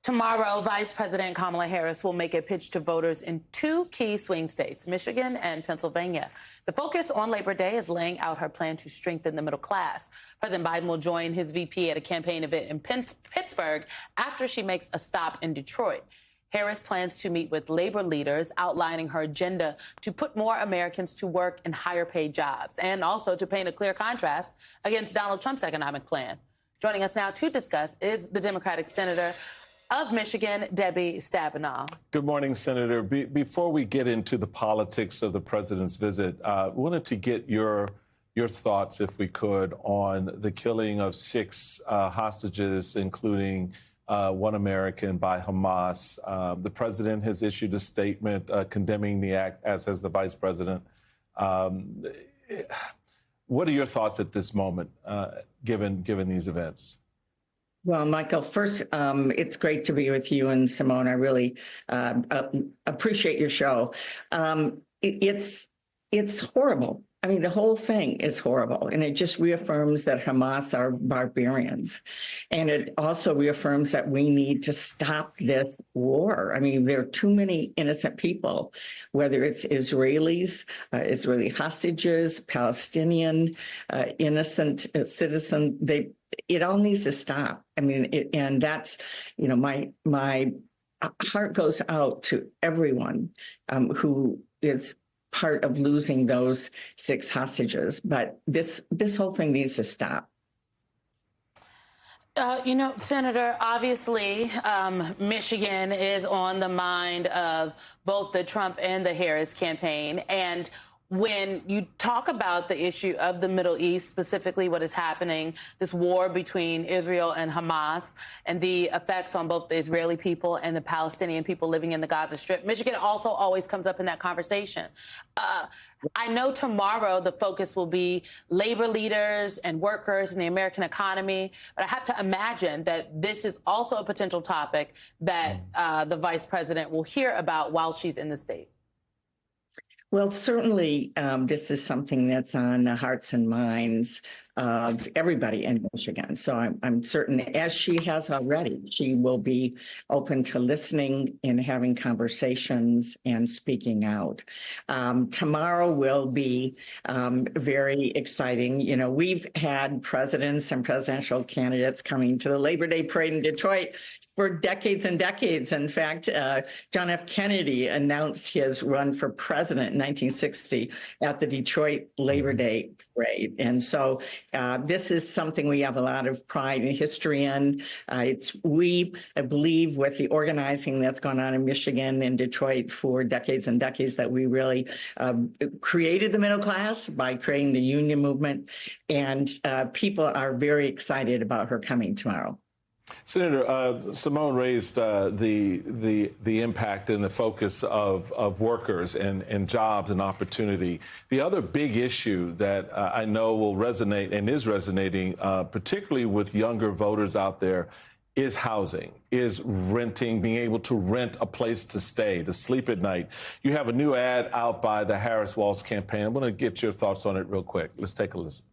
Tomorrow, Vice President Kamala Harris will make a pitch to voters in two key swing states, Michigan and Pennsylvania. The focus on Labor Day is laying out her plan to strengthen the middle class. President Biden will join his VP at a campaign event in Pittsburgh after she makes a stop in Detroit. Harris plans to meet with labor leaders, outlining her agenda to put more Americans to work in higher paid jobs and also to paint a clear contrast against Donald Trump's economic plan. Joining us now to discuss is the Democratic Senator of Michigan, Debbie Stabenow. Good morning, Senator. Before we get into the politics of the president's visit, I wanted to get your thoughts, if we could, on the killing of six hostages, including one American by Hamas. The president has issued a statement condemning the act, as has the vice president. What are your thoughts at this moment, given these events? Well, Michael, first, it's great to be with you and Simone. I really appreciate your show. It's horrible. I mean, the whole thing is horrible, and it just reaffirms that Hamas are barbarians. And it also reaffirms that we need to stop this war. I mean, there are too many innocent people, whether it's Israelis, Israeli hostages, Palestinian, innocent citizen. It all needs to stop. I mean, and that's, you know, my heart goes out to everyone who is part of losing those six hostages. But this whole thing needs to stop. You know, Senator, obviously, Michigan is on the mind of both the Trump and the Harris campaign. And when you talk about the issue of the Middle East, specifically what is happening, this war between Israel and Hamas and the effects on both the Israeli people and the Palestinian people living in the Gaza Strip, Michigan also always comes up in that conversation. I know tomorrow the focus will be labor leaders and workers and the American economy, but I have to imagine that this is also a potential topic that the vice president will hear about while she's in the state. Well, certainly, this is something that's on the hearts and minds of everybody in Michigan. So I'm certain, as she has already, she will be open to listening and having conversations and speaking out. Tomorrow will be very exciting. You know, we've had presidents and presidential candidates coming to the Labor Day parade in Detroit for decades and decades. In fact, John F. Kennedy announced his run for president in 1960 at the Detroit Labor Day parade. And so this is something we have a lot of pride and history in. I believe, with the organizing that's gone on in Michigan and Detroit for decades and decades, that we really created the middle class by creating the union movement. And people are very excited about her coming tomorrow. Senator, Simone raised the impact and the focus of workers and jobs and opportunity. The other big issue that I know will resonate and is resonating, particularly with younger voters out there, is housing, is renting, being able to rent a place to stay, to sleep at night. You have a new ad out by the Harris-Walz campaign. I want to get your thoughts on it real quick. Let's take a listen.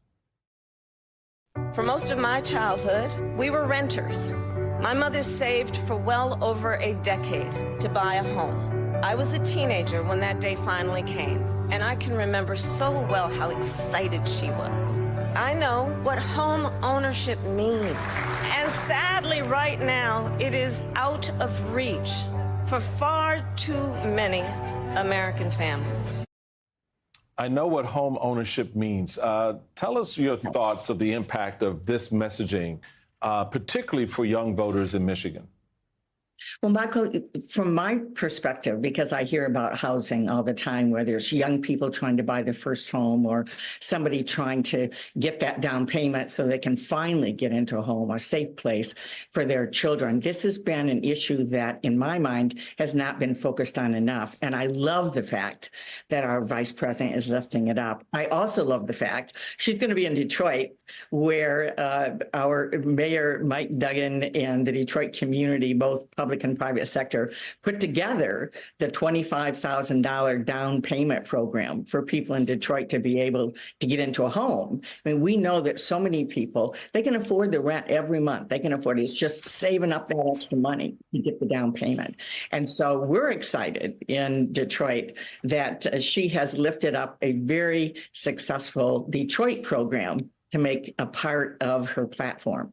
For most of my childhood, we were renters. My mother saved for well over a decade to buy a home. I was a teenager when that day finally came, and I can remember so well how excited she was. I know what home ownership means, and sadly right now it is out of reach for far too many American families. I know what home ownership means. Tell us your thoughts of the impact of this messaging, particularly for young voters in Michigan. Well, Michael, from my perspective, because I hear about housing all the time, where there's young people trying to buy their first home or somebody trying to get that down payment so they can finally get into a home, a safe place for their children. This has been an issue that, in my mind, has not been focused on enough. And I love the fact that our vice president is lifting it up. I also love the fact she's going to be in Detroit, where our mayor, Mike Duggan, and the Detroit community, both public public and private sector, put together the $25,000 down payment program for people in Detroit to be able to get into a home. I mean, we know that so many people, they can afford the rent every month. They can afford it. It's just saving up that extra money to get the down payment. And so we're excited in Detroit that she has lifted up a very successful Detroit program to make a part of her platform.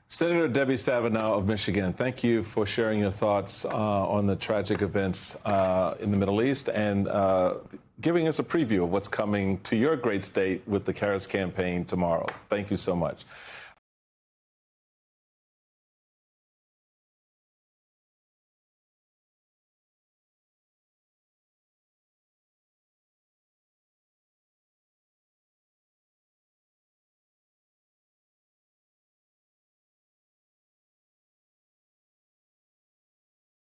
Senator Debbie Stabenow of Michigan, thank you for sharing your thoughts on the tragic events in the Middle East and giving us a preview of what's coming to your great state with the CARES campaign tomorrow. Thank you so much.